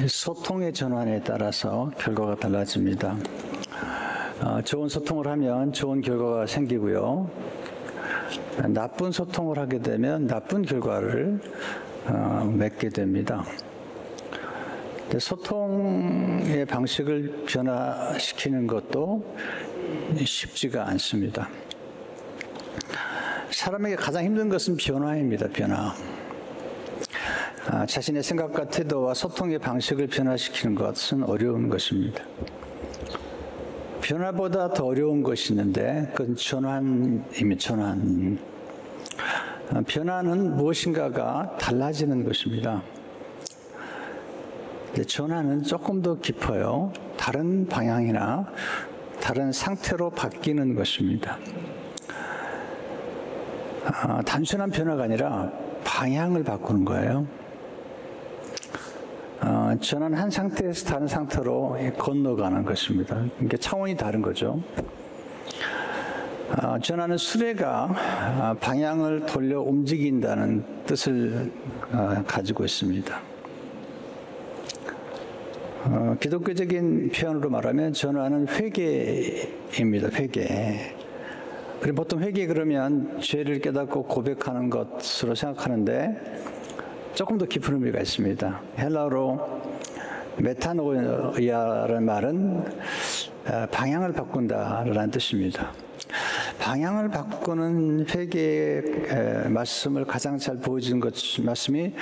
소통의 전환에 따라서 결과가 달라집니다. 좋은 소통을 하면 좋은 결과가 생기고요. 나쁜 소통을 하게 되면 나쁜 결과를 맺게 됩니다. 소통의 방식을 변화시키는 것도 쉽지가 않습니다. 사람에게 가장 힘든 것은 변화입니다. 변화. 자신의 생각과 태도와 소통의 방식을 변화시키는 것은 어려운 것입니다. 변화보다 더 어려운 것이 있는데 그건 전환입니다. 전환. 변화는 무엇인가가 달라지는 것입니다. 전환은 조금 더 깊어요. 다른 방향이나 다른 상태로 바뀌는 것입니다. 단순한 변화가 아니라 방향을 바꾸는 거예요. 전환 한 상태에서 다른 상태로 건너가는 것입니다. 이게 차원이 다른 거죠. 전환은 수레가 방향을 돌려 움직인다는 뜻을 가지고 있습니다. 기독교적인 표현으로 말하면 전환은 회개입니다. 회개. 우리 보통 회개 그러면 죄를 깨닫고 고백하는 것으로 생각하는데 조금 더 깊은 의미가 있습니다. 헬라어로 메타노이아라는 말은 방향을 바꾼다라는 뜻입니다. 방향을 바꾸는 회개의 말씀을 가장 잘 보여준 말씀이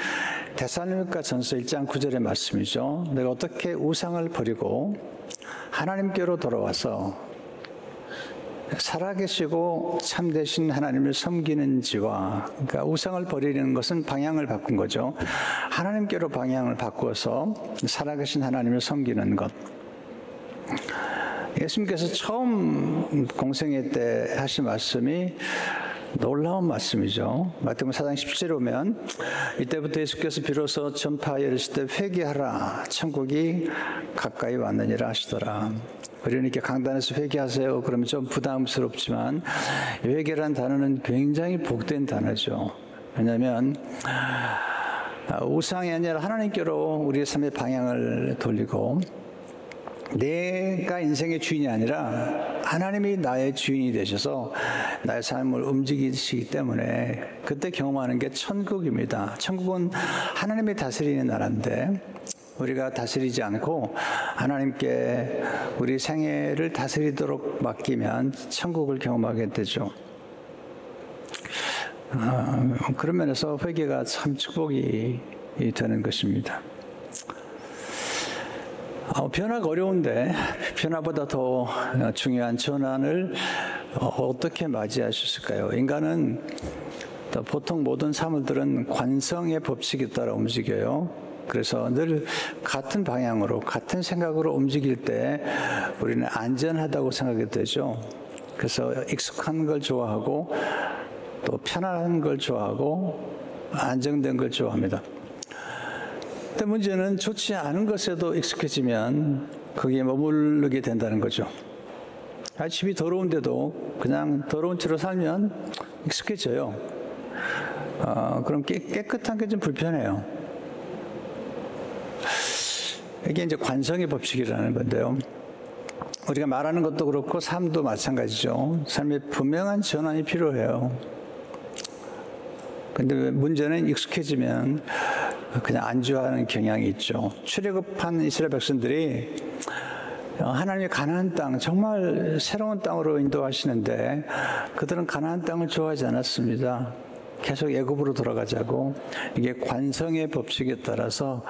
데살로니가 전서 1장 9절의 말씀이죠. 내가 어떻게 우상을 버리고 하나님께로 돌아와서 살아계시고 참되신 하나님을 섬기는지와, 그러니까 우상을 버리는 것은 방향을 바꾼 거죠. 하나님께로 방향을 바꾸어서 살아계신 하나님을 섬기는 것. 예수님께서 처음 공생애 때 하신 말씀이 놀라운 말씀이죠. 마태복음 4장 17절에 보면 이때부터 예수께서 비로소 전파하여 이르실 때 회개하라 천국이 가까이 왔느니라 하시더라. 우리는 이렇게 강단에서 회개하세요 그러면 좀 부담스럽지만 회개라는 단어는 굉장히 복된 단어죠. 왜냐하면 우상이 아니라 하나님께로 우리의 삶의 방향을 돌리고 내가 인생의 주인이 아니라 하나님이 나의 주인이 되셔서 나의 삶을 움직이시기 때문에 그때 경험하는 게 천국입니다. 천국은 하나님이 다스리는 나라인데 우리가 다스리지 않고 하나님께 우리 생애를 다스리도록 맡기면 천국을 경험하게 되죠. 그런 면에서 회개가 참 축복이 되는 것입니다. 변화가 어려운데 변화보다 더 중요한 전환을 어떻게 맞이할 수 있을까요? 인간은 보통 모든 사물들은 관성의 법칙에 따라 움직여요. 그래서 늘 같은 방향으로 같은 생각으로 움직일 때 우리는 안전하다고 생각이 되죠. 그래서 익숙한 걸 좋아하고 또 편안한 걸 좋아하고 안정된 걸 좋아합니다. 근데 문제는 좋지 않은 것에도 익숙해지면 거기에 머무르게 된다는 거죠. 집이 더러운데도 그냥 더러운 채로 살면 익숙해져요. 그럼 깨끗한 게 좀 불편해요. 이게 이제 관성의 법칙이라는 건데요. 우리가 말하는 것도 그렇고 삶도 마찬가지죠. 삶에 분명한 전환이 필요해요. 근데 문제는 익숙해지면 그냥 안주하는 경향이 있죠. 출애굽한 이스라엘 백성들이 하나님의 가나안 땅, 정말 새로운 땅으로 인도하시는데 그들은 가나안 땅을 좋아하지 않았습니다. 계속 애굽으로 돌아가자고. 이게 관성의 법칙에 따라서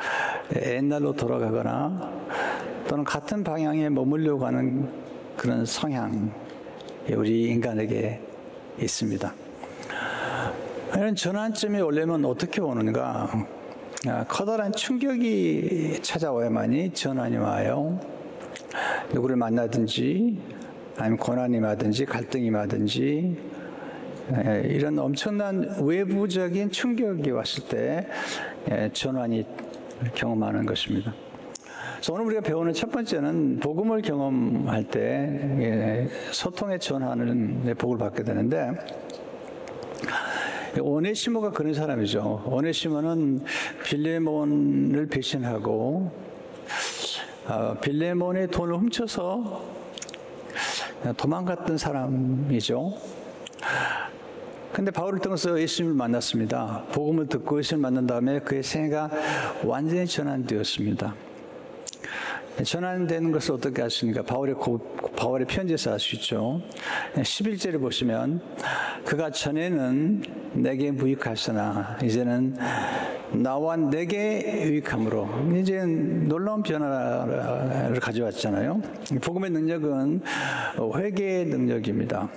옛날로 돌아가거나 또는 같은 방향에 머물려고 하는 그런 성향이 우리 인간에게 있습니다. 이런 전환점이 오려면 어떻게 오는가? 커다란 충격이 찾아와야만이 전환이 와요. 누구를 만나든지 아니면 고난이 마든지 갈등이 마든지 이런 엄청난 외부적인 충격이 왔을 때 전환이 경험하는 것입니다. 그래서 오늘 우리가 배우는 첫 번째는 복음을 경험할 때 소통의 전환의 복을 받게 되는데 오네시모가 그런 사람이죠. 오네시모는 빌레몬을 배신하고 빌레몬의 돈을 훔쳐서 도망갔던 사람이죠. 근데 바울을 통해서 예수님을 만났습니다. 복음을 듣고 예수님을 만난 다음에 그의 생애가 완전히 전환되었습니다. 전환되는 것을 어떻게 하십니까? 바울의 편지에서 알 수 있죠. 11절을 보시면 그가 전에는 내게 무익하시나 이제는 나와 내게 유익함으로 이제 놀라운 변화를 가져왔잖아요. 복음의 능력은 회개의 능력입니다.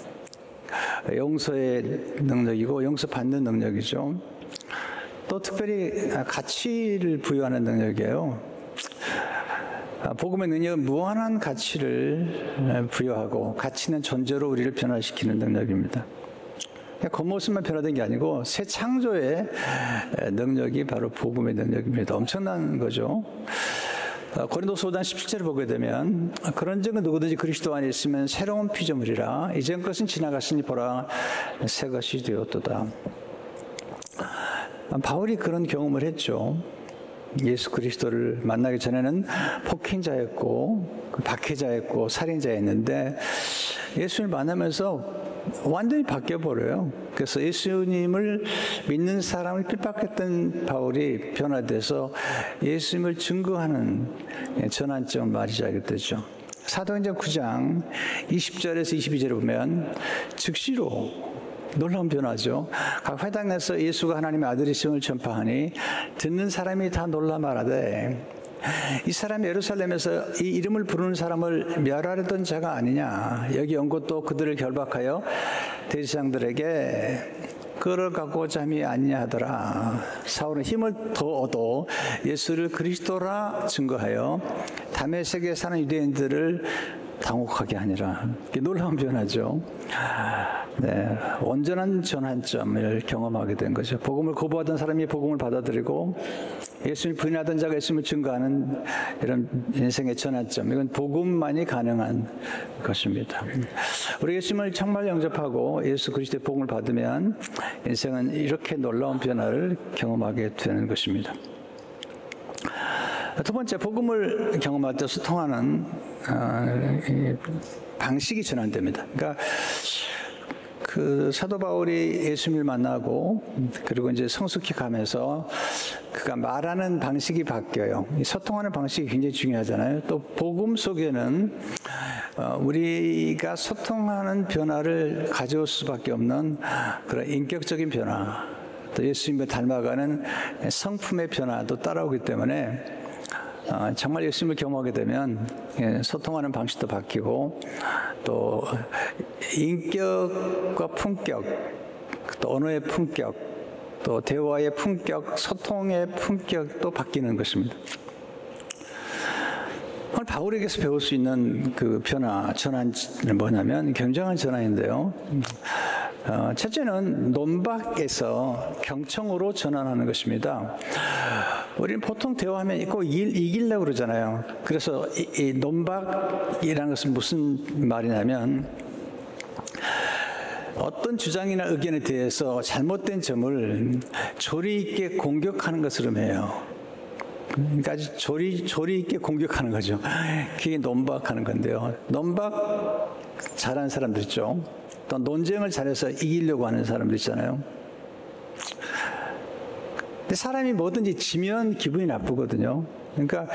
용서의 능력이고 용서받는 능력이죠. 또 특별히 가치를 부여하는 능력이에요. 복음의 능력은 무한한 가치를 부여하고 가치 있는 존재로 우리를 변화시키는 능력입니다. 겉모습만 변화된 게 아니고 새 창조의 능력이 바로 복음의 능력입니다. 엄청난 거죠. 고린도서 5장 17절을 보게 되면 그런즉 누구든지 그리스도 안에 있으면 새로운 피조물이라 이전 것은 지나갔으니 보라 새 것이 되었도다. 바울이 그런 경험을 했죠. 예수 그리스도를 만나기 전에는 폭행자였고 박해자였고 살인자였는데 예수를 만나면서 완전히 바뀌어버려요. 그래서 예수님을 믿는 사람을 핍박했던 바울이 변화돼서 예수님을 증거하는 전환점을 맞이하게 되죠. 사도행전 9장 20절에서 22절에 보면 즉시로 놀라운 변화죠. 각 회당에서 예수가 하나님의 아들이심을 전파하니 듣는 사람이 다 놀라 말하되 이 사람이 예루살렘에서 이 이름을 부르는 사람을 멸하려던 자가 아니냐. 여기 온 것도 그들을 결박하여 대제사장들에게 끌어가고자 함이 아니하더라. 사울은 힘을 더 얻어 예수를 그리스도라 증거하여 다메섹에 사는 유대인들을 당혹하게 하니라. 이게 놀라운 변화죠. 네, 온전한 전환점을 경험하게 된 거죠. 복음을 거부하던 사람이 복음을 받아들이고 예수를 부인하던 자가 예수를 증거하는 이런 인생의 전환점. 이건 복음만이 가능한 것입니다. 우리 예수님을 정말 영접하고 예수 그리스도의 복음을 받으면 인생은 이렇게 놀라운 변화를 경험하게 되는 것입니다. 두 번째, 복음을 경험할 때 소통하는 방식이 전환됩니다. 그러니까 그 사도 바울이 예수님을 만나고 그리고 이제 성숙히 가면서 그가 말하는 방식이 바뀌어요. 소통하는 방식이 굉장히 중요하잖아요. 또 복음 속에는 우리가 소통하는 변화를 가져올 수밖에 없는 그런 인격적인 변화, 또 예수님을 닮아가는 성품의 변화도 따라오기 때문에 정말 예수님을 경험하게 되면 소통하는 방식도 바뀌고 또 인격과 품격, 또 언어의 품격, 또 대화의 품격, 소통의 품격도 바뀌는 것입니다. 오늘 바울에게서 배울 수 있는 그 전환은 뭐냐면 굉장한 전환인데요. 첫째는 논박에서 경청으로 전환하는 것입니다. 우리는 보통 대화하면 꼭 이기려고 그러잖아요. 그래서 이 논박이라는 것은 무슨 말이냐면 어떤 주장이나 의견에 대해서 잘못된 점을 조리 있게 공격하는 것을 의미해요. 그러니까 아주 조리 있게 공격하는 거죠. 그게 논박하는 건데요. 논박 잘하는 사람들 있죠. 또 논쟁을 잘해서 이기려고 하는 사람들 있잖아요. 근데 사람이 뭐든지 지면 기분이 나쁘거든요. 그러니까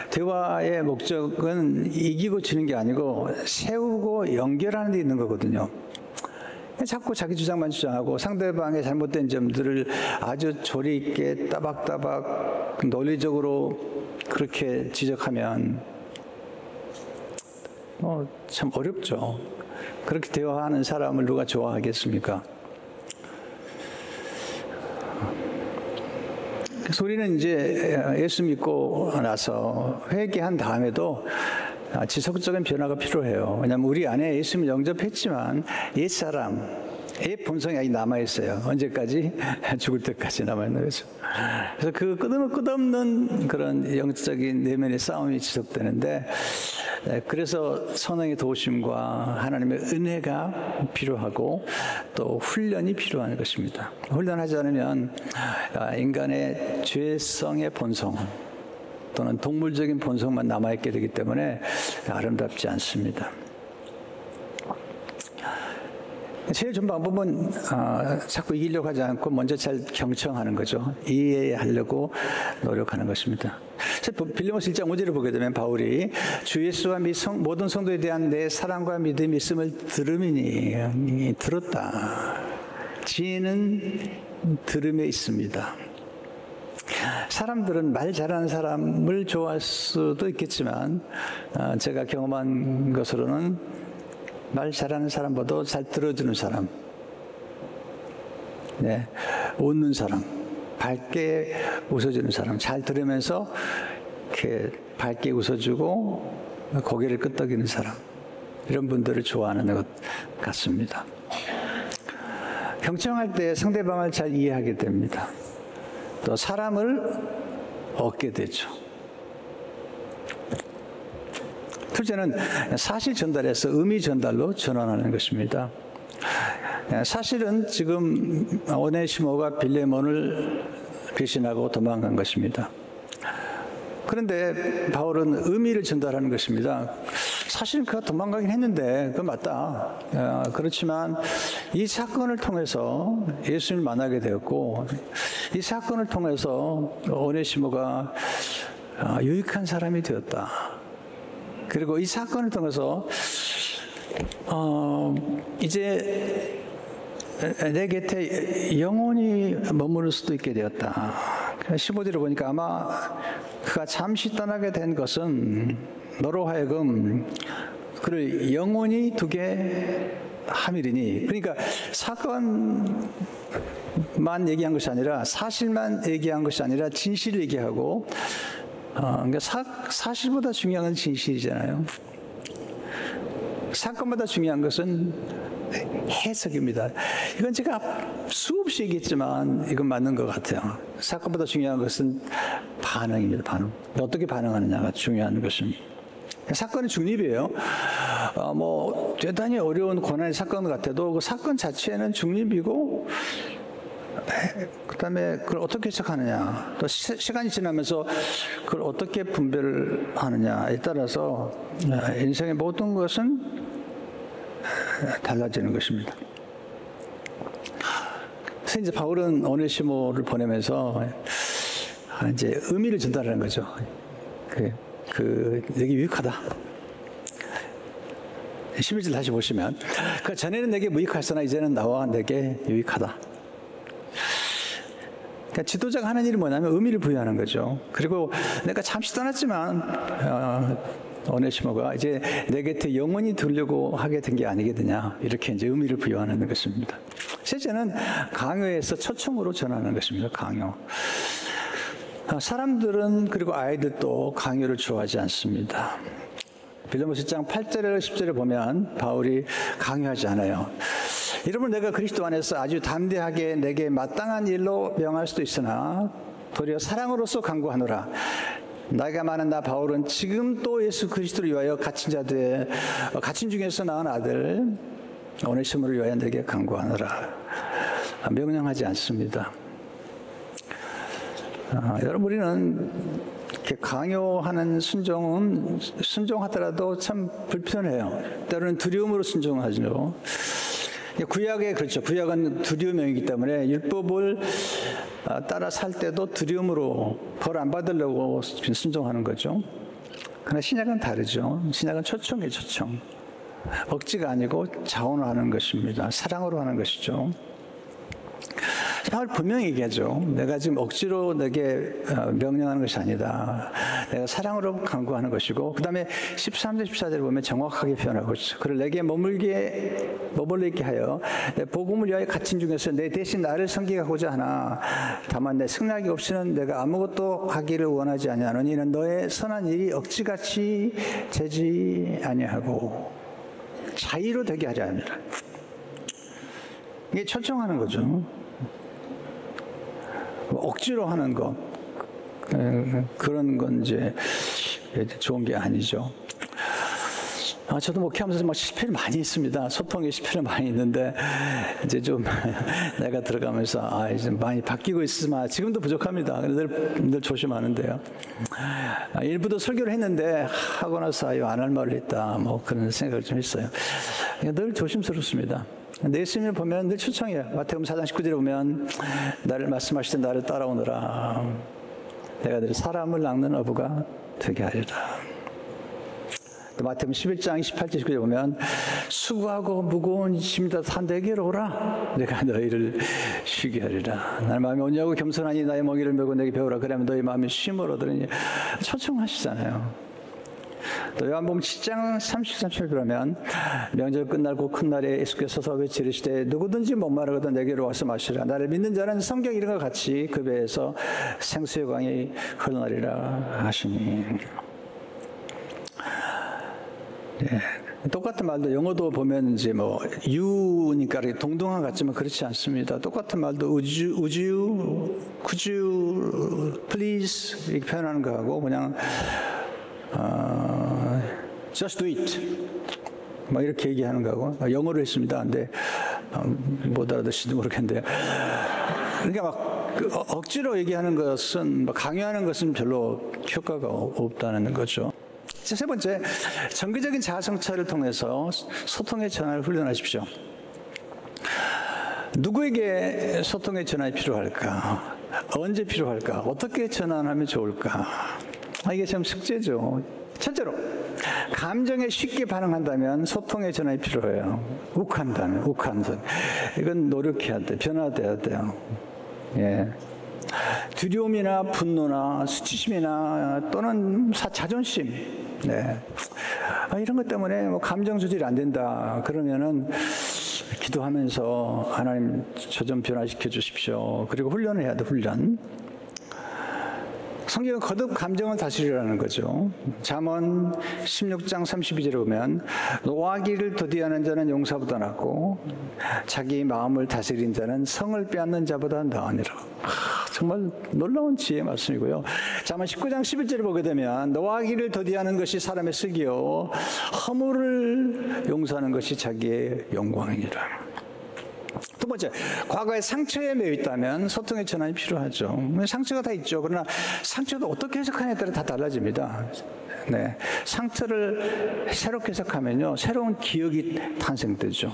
대화의 목적은 이기고 지는 게 아니고 세우고 연결하는 데 있는 거거든요. 자꾸 자기 주장만 주장하고 상대방의 잘못된 점들을 아주 조리 있게 따박따박 논리적으로 그렇게 지적하면 참 어렵죠. 그렇게 대화하는 사람을 누가 좋아하겠습니까? 그래서 우리는 이제 예수 믿고 나서 회개한 다음에도 지속적인 변화가 필요해요. 왜냐하면 우리 안에 예수님을 영접했지만 옛사람의 본성이 아직 남아있어요. 언제까지? 죽을 때까지 남아있는 거죠. 그래서 그 끝없는 그런 영적인 내면의 싸움이 지속되는데 그래서 성령의 도우심과 하나님의 은혜가 필요하고 또 훈련이 필요한 것입니다. 훈련하지 않으면 인간의 죄성의 본성, 또는 동물적인 본성만 남아있게 되기 때문에 아름답지 않습니다. 제일 좋은 방법은 자꾸 이기려고 하지 않고 먼저 잘 경청하는 거죠. 이해하려고 노력하는 것입니다. 빌립보서 1장 5절을 보게 되면 바울이 주 예수와 모든 성도에 대한 내 사랑과 믿음이 있음을 들음이니 들었다. 지혜는 들음에 있습니다. 사람들은 말 잘하는 사람을 좋아할 수도 있겠지만 제가 경험한 것으로는 말 잘하는 사람보다 잘 들어주는 사람, 네, 웃는 사람, 밝게 웃어주는 사람, 잘 들으면서 이렇게 밝게 웃어주고 고개를 끄덕이는 사람, 이런 분들을 좋아하는 것 같습니다. 경청할 때 상대방을 잘 이해하게 됩니다. 또 사람을 얻게 되죠. 둘째는 사실 전달에서 의미 전달로 전환하는 것입니다. 사실은 지금 오네시모가 빌레몬을 배신하고 도망간 것입니다. 그런데 바울은 의미를 전달하는 것입니다. 사실은 그가 도망가긴 했는데 그건 맞다. 그렇지만 이 사건을 통해서 예수님을 만나게 되었고 이 사건을 통해서 오네시모가 유익한 사람이 되었다. 그리고 이 사건을 통해서 이제 내 곁에 영원히 머무를 수도 있게 되었다. 15절을 보니까 아마 그가 잠시 떠나게 된 것은 너로 하여금 그를 영원히 두게 함이리니. 그러니까 사건만 얘기한 것이 아니라 사실만 얘기한 것이 아니라 진실을 얘기하고 그러니까 사실보다 중요한 건 진실이잖아요. 사건보다 중요한 것은 해석입니다. 이건 제가 수없이 얘기했지만 이건 맞는 것 같아요. 사건보다 중요한 것은 반응입니다. 반응. 어떻게 반응하느냐가 중요한 것입니다. 사건은 중립이에요. 대단히 어려운 고난의 사건 같아도 그 사건 자체는 중립이고 그다음에 그걸 어떻게 해석하느냐, 또 시간이 지나면서 그걸 어떻게 분별하느냐에 따라서 인생의 모든 것은 달라지는 것입니다. 그래서 이제 바울은 오네시모를 보내면서 이제 의미를 전달하는 거죠. 내게 유익하다. 11절 다시 보시면 그 전에는 내게 무익하였으나 이제는 나와 내게 유익하다. 그러니까 지도자가 하는 일이 뭐냐면 의미를 부여하는 거죠. 그리고 내가 잠시 떠났지만 오네시모가 이제 내 곁에 영원히 두려고 하게 된 게 아니겠느냐, 이렇게 이제 의미를 부여하는 것입니다. 셋째는 강요에서 초청으로 전하는 것입니다. 강요. 사람들은 그리고 아이들도 강요를 좋아하지 않습니다. 빌립보서 1장 8절에서 10절에 보면 바울이 강요하지 않아요. 여러분, 내가 그리스도 안에서 아주 담대하게 내게 마땅한 일로 명할 수도 있으나 도리어 사랑으로서 강구하노라. 나이가 많은 나 바울은 지금 또 예수 그리스도를 위하여 갇힌 중에서 낳은 아들 오네시모를 위하여 내게 강구하노라. 명령하지 않습니다. 여러분, 우리는 이렇게 강요하는 순종은 순종하더라도 참 불편해요. 때로는 두려움으로 순종하죠. 구약에 그렇죠. 구약은 두려움이기 때문에 율법을 따라 살 때도 두려움으로 벌 안 받으려고 순종하는 거죠. 그러나 신약은 다르죠. 신약은 초청이에요. 초청. 억지가 아니고 자원으로 하는 것입니다. 사랑으로 하는 것이죠. 바울 분명히 얘기하죠. 내가 지금 억지로 내게 명령하는 것이 아니다. 내가 사랑으로 강구하는 것이고, 그 다음에 13절, 14절을 보면 정확하게 표현하고 있죠. 그를 내게 머물러 있게 하여 내 복음을 위하여 갇힌 중에서 내 대신 나를 섬기게 하고자 하나, 다만 내 승낙이 없이는 내가 아무것도 하기를 원하지 아니하노니 이는 너의 선한 일이 억지같이 되지 아니하고 자의로 되게 하자 합니다. 이게 초청하는 거죠. 억지로 하는 거, 그런 건 이제 좋은 게 아니죠. 저도 목회하면서 막 실패를 많이 했습니다. 소통에 실패를 많이 했는데, 이제 좀 내가 들어가면서, 이제 많이 바뀌고 있으면 지금도 부족합니다. 늘 조심하는데요. 일부도 설교를 했는데, 하고 나서, 안 할 말을 했다. 뭐 그런 생각을 좀 했어요. 늘 조심스럽습니다. 근데 예수님을 보면 늘 초청해요. 마태복음 4장 19절에 보면, 나를 말씀하실 때 나를 따라오너라. 내가 늘 사람을 낚는 어부가 되게 하리라. 또 마태복음 11장 18절 19절에 보면 수고하고 무거운 짐이 다 내게로 오라. 내가 너희를 쉬게 하리라. 나의 마음이 온유하고 겸손하니 나의 멍에를 메고 내게 배우라. 그러면 너희 마음이 쉼을 얻으리니. 초청하시잖아요. 또 요한복음 7장 33절 보면 명절 끝나고 큰 날에 예수께서 서서 지르시되 누구든지 목마르거든 내게로 와서 마시라. 나를 믿는 자는 성경 이름과 같이 그 배에서 생수의 강이 흘러나리라 하시니. 예. 똑같은 말도 영어도 보면 이제 뭐 you니까 동동한 것 같지만 그렇지 않습니다. 똑같은 말도 would you, could you, please 이렇게 표현하는 거하고 그냥 just do it 뭐 이렇게 얘기하는 거하고 영어로 했습니다. 근데 못 알아듣을지도 모르겠는데요. 그러니까 막 억지로 얘기하는 것은 강요하는 것은 별로 효과가 없다는 거죠. 세 번째, 정기적인 자아성찰을 통해서 소통의 전환을 훈련하십시오. 누구에게 소통의 전환이 필요할까? 언제 필요할까? 어떻게 전환하면 좋을까? 이게 참 숙제죠. 첫째로, 감정에 쉽게 반응한다면 소통의 전환이 필요해요. 욱한다면, 욱한다. 이건 노력해야 돼. 변화돼야 돼요. 예. 두려움이나 분노나 수치심이나 또는 자존심, 네. 이런 것 때문에 뭐 감정 조절이 안 된다. 그러면은 기도하면서 하나님 저 좀 변화시켜 주십시오. 그리고 훈련을 해야 돼, 훈련. 성경은 거듭 감정을 다스리라는 거죠. 잠언 16장 32절에 보면 노하기를 더디하는 자는 용사보다 낫고 자기 마음을 다스린 자는 성을 빼앗는 자보다 나으니라. 정말 놀라운 지혜의 말씀이고요. 잠언 19장 11절을 보게 되면 노하기를 더디하는 것이 사람의 쓱이요 허물을 용서하는 것이 자기의 영광이니라. 두 번째, 과거에 상처에 매여 있다면 소통의 전환이 필요하죠. 상처가 다 있죠. 그러나 상처도 어떻게 해석하느냐에 따라 다 달라집니다. 네, 상처를 새롭게 해석하면요, 새로운 기억이 탄생되죠.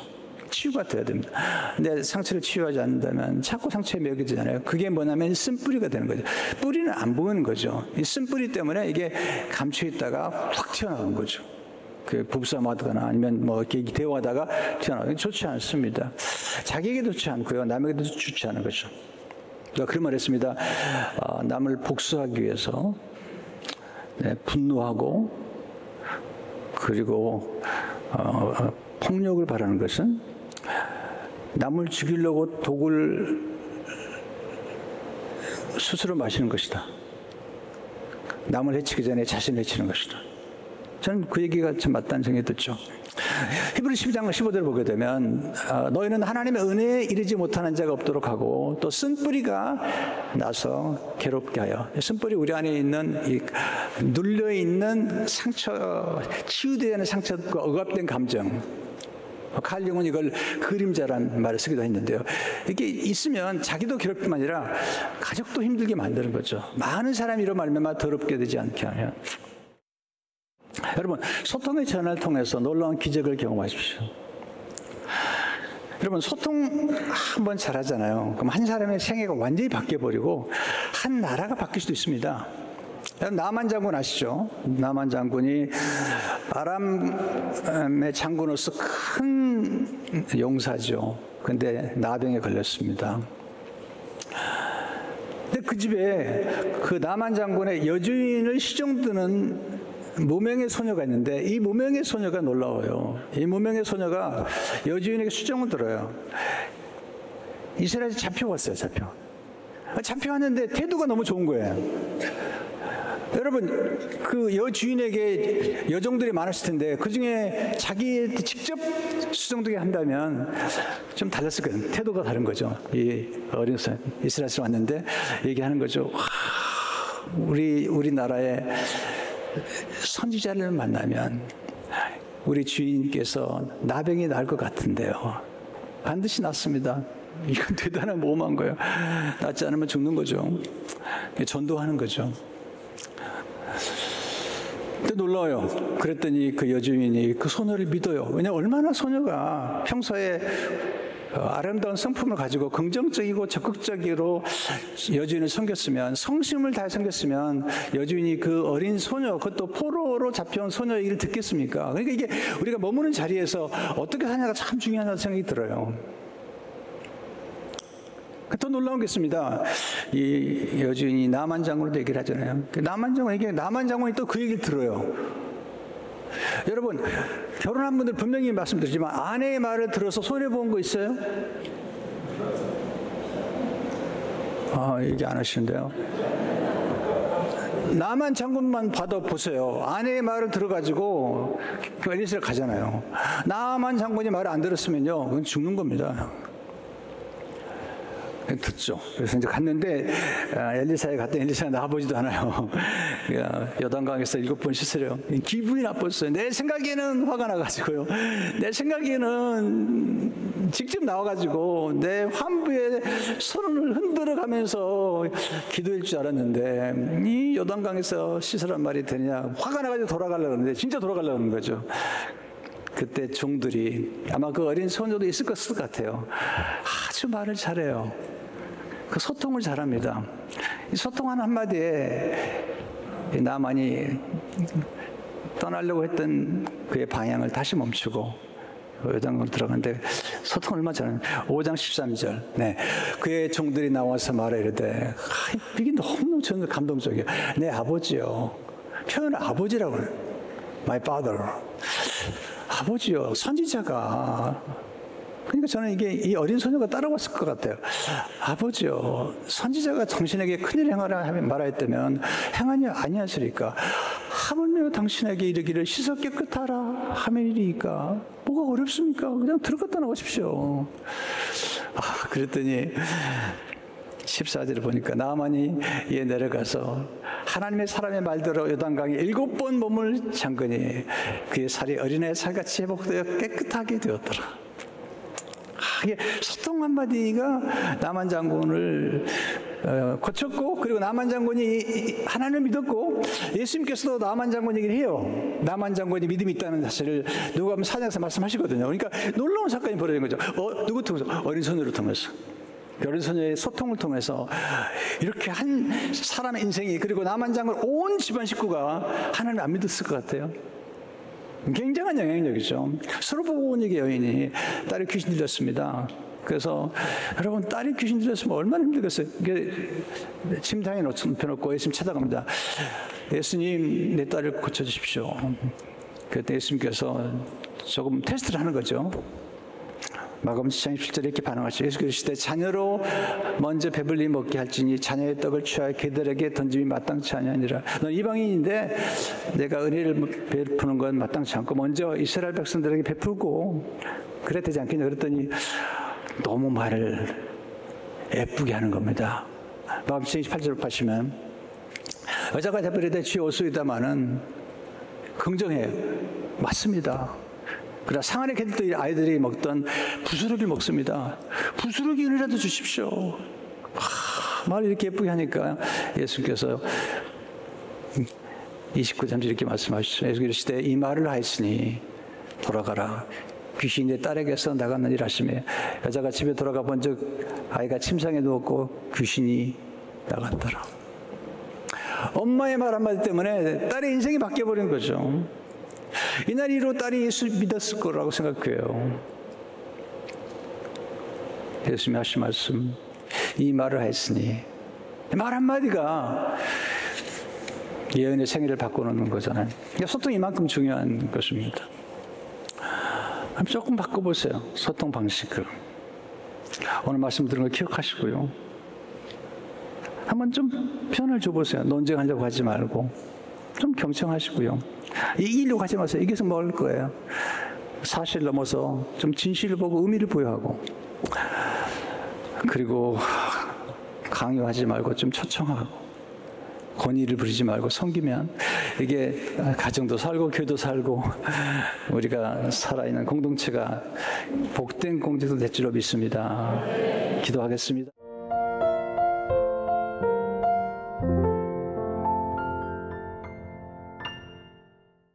치유가 돼야 됩니다. 근데 상처를 치유하지 않는다면 자꾸 상처에 매여 되잖아요. 그게 뭐냐면 쓴뿌리가 되는 거죠. 뿌리는 안 보이는 거죠. 이 쓴뿌리 때문에 이게 감춰 있다가 확 튀어나온 거죠. 그 부부싸움하거나 아니면 뭐 이렇게 대화하다가 튀어나오는 게 좋지 않습니다. 자기에게도 좋지 않고요, 남에게도 좋지 않은 거죠. 제가 그런 말 했습니다. 남을 복수하기 위해서 분노하고 그리고 폭력을 바라는 것은 남을 죽이려고 독을 스스로 마시는 것이다. 남을 해치기 전에 자신을 해치는 것이다. 저는 그 얘기가 참 맞다는 생각이 들죠. 히브리서 12장 15절을 보게 되면 너희는 하나님의 은혜에 이르지 못하는 자가 없도록 하고 또 쓴뿌리가 나서 괴롭게 하여. 쓴뿌리 우리 안에 있는 이 눌려있는 상처, 치유되어야 하는 상처과 억압된 감정. 칼 융은 이걸 그림자란 말을 쓰기도 했는데요. 이게 있으면 자기도 괴롭뿐만 아니라 가족도 힘들게 만드는 거죠. 많은 사람이 이런 말면 더럽게 되지 않게 하면. 여러분, 소통의 전환을 통해서 놀라운 기적을 경험하십시오. 여러분, 소통 한번 잘하잖아요. 그럼 한 사람의 생애가 완전히 바뀌어버리고 한 나라가 바뀔 수도 있습니다. 나만 장군 아시죠? 나만 장군이 아람의 장군으로서 큰 용사죠. 근데 나병에 걸렸습니다. 근데 그 집에 그 나만 장군의 여주인을 시종드는 무명의 소녀가 있는데 이 무명의 소녀가 놀라워요. 이 무명의 소녀가 여주인에게 수정을 들어요. 이스라엘에 잡혀왔어요. 잡혀왔는데 태도가 너무 좋은 거예요. 여러분, 그 여주인에게 여종들이 많았을 텐데 그 중에 자기한테 직접 수정되게 한다면 좀 달랐을 거예요. 태도가 다른 거죠. 이 어린 이스라엘에서 왔는데 얘기하는 거죠. 우리나라에 선지자를 만나면 우리 주인께서 나병이 날 것 같은데요. 반드시 낫습니다. 이건 대단한 모험한 거예요. 낫지 않으면 죽는 거죠. 전도하는 거죠. 근데 놀라워요. 그랬더니 그 여주인이 그 소녀를 믿어요. 왜냐하면 얼마나 소녀가 평소에 아름다운 성품을 가지고 긍정적이고 적극적으로 여주인을 섬겼으면, 성심을 다해 섬겼으면 여주인이 그 어린 소녀, 그것도 포로로 잡혀온 소녀 얘기를 듣겠습니까? 그러니까 이게 우리가 머무는 자리에서 어떻게 사냐가 참 중요하다는 생각이 들어요. 더 놀라운 게 있습니다. 이 여주인이 나만 장군으로 얘기를 하잖아요. 나만 장군에게 나만 장군이 또 그 얘기를 들어요. 여러분, 결혼한 분들 분명히 말씀드리지만 아내의 말을 들어서 손해본 거 있어요? 얘기 안 하시는데요. 나만 장군만 받아보세요. 아내의 말을 들어가지고 엘리사를 가잖아요. 나만 장군이 말을 안 들었으면요, 그건 죽는 겁니다. 듣죠. 그래서 이제 갔는데 엘리사에 갔더니 엘리사가 나와보지도 않아요. 요단강에서 7번 씻으래요. 기분이 나빴어요. 내 생각에는 화가 나가지고요. 내 생각에는 직접 나와가지고 내 환부의 손을 흔들어가면서 기도할 줄 알았는데 이 요단강에서 씻으란 말이 되냐. 화가 나가지고 돌아가려고 하는데 진짜 돌아가려고 하는 거죠. 그때 종들이, 아마 그 어린 소녀도 있을 것 같아요. 아주 말을 잘해요. 그 소통을 잘합니다. 이 소통하는 한마디에 나만이 떠나려고 했던 그의 방향을 다시 멈추고 요단강으로 들어갔는데 소통을 얼마나 잘하는. 5장 13절. 네. 그의 종들이 나와서 말해 이르되, 이게 너무 저는 감동적이에요. 내 아버지요. 표현을 아버지라고 해요. My father. 아버지요, 선지자가. 그러니까 저는 이게 이 어린 소녀가 따라왔을 것 같아요. 아버지요, 선지자가 당신에게 큰일 행하라 말하였다면 행하니 아니하시리까? 하물며 당신에게 이르기를 씻어 깨끗하라 하면이리까? 뭐가 어렵습니까? 그냥 들어갔다 나오십시오. 그랬더니 14절을 보니까 나만이 이에 내려가서 하나님의 사람의 말대로 요단강에 7번 몸을 잠그니 그의 살이 어린애 살같이 회복되어 깨끗하게 되었더라. 이게 소통 한마디가 나만 장군을 고쳤고, 그리고 나만 장군이 하나님을 믿었고, 예수님께서도 나만 장군 얘기를 해요. 나만 장군이 믿음이 있다는 사실을 누가복음 4장에서 말씀하시거든요. 그러니까 놀라운 사건이 벌어진 거죠. 누구 통해서? 어린 소녀를 통해서. 어린 소녀의 소통을 통해서 이렇게 한 사람의 인생이, 그리고 나만 장군 온 집안 식구가 하나님을 안 믿었을 것 같아요. 굉장한 영향력이죠. 스로보니게 여인이 딸이 귀신 들렸습니다. 그래서 여러분, 딸이 귀신 들렸으면 얼마나 힘들겠어요. 침상에 눕혀놓고 예수님 찾아갑니다. 예수님, 내 딸을 고쳐주십시오. 그때 예수님께서 조금 테스트를 하는 거죠. 마가복음 7장 17절에 이렇게 반응하시죠. 예수께서 이르시되 자녀로 먼저 배불리 먹게 할지니 자녀의 떡을 취하여 그들에게 던짐이 마땅치 아니하니라. 넌 이방인인데 내가 은혜를 베푸는 건 마땅치 않고 먼저 이스라엘 백성들에게 베풀고 그래야 되지 않겠냐. 그랬더니 너무 말을 예쁘게 하는 겁니다. 마가복음 28절을 보시면 여자가 대답하되 주여 오소이다마는 긍정해요. 맞습니다. 그러나 상하의 개들도 아이들이 먹던 부스러기를 먹습니다. 부스러기라도 주십시오. 말을 이렇게 예쁘게 하니까 예수께서 29절 이렇게 말씀하시죠. 예수께서 이르시되 이 말을 하였으니 돌아가라. 귀신이 내 딸에게서 나갔느니라 하시며 여자가 집에 돌아가 본즉 아이가 침상에 누웠고 귀신이 나갔더라. 엄마의 말 한마디 때문에 딸의 인생이 바뀌어버린 거죠. 이날 이후로 딸이 예수 믿었을 거라고 생각해요. 예수님이 하신 말씀, 이 말을 했으니, 말 한마디가 예언의 생애를 바꿔놓는 거잖아요. 그러니까 소통이 이만큼 중요한 것입니다. 조금 바꿔보세요. 소통 방식을. 오늘 말씀 들은 걸 기억하시고요. 한번 좀 편을 줘보세요. 논쟁하려고 하지 말고 좀 경청하시고요. 이기려고 하지 마세요. 이겨서 먹을 거예요. 사실 넘어서 좀 진실을 보고 의미를 부여하고, 그리고 강요하지 말고 좀 초청하고, 권위를 부리지 말고 섬기면 이게 가정도 살고 교회도 살고 우리가 살아있는 공동체가 복된 공동체도 될 줄로 믿습니다. 기도하겠습니다.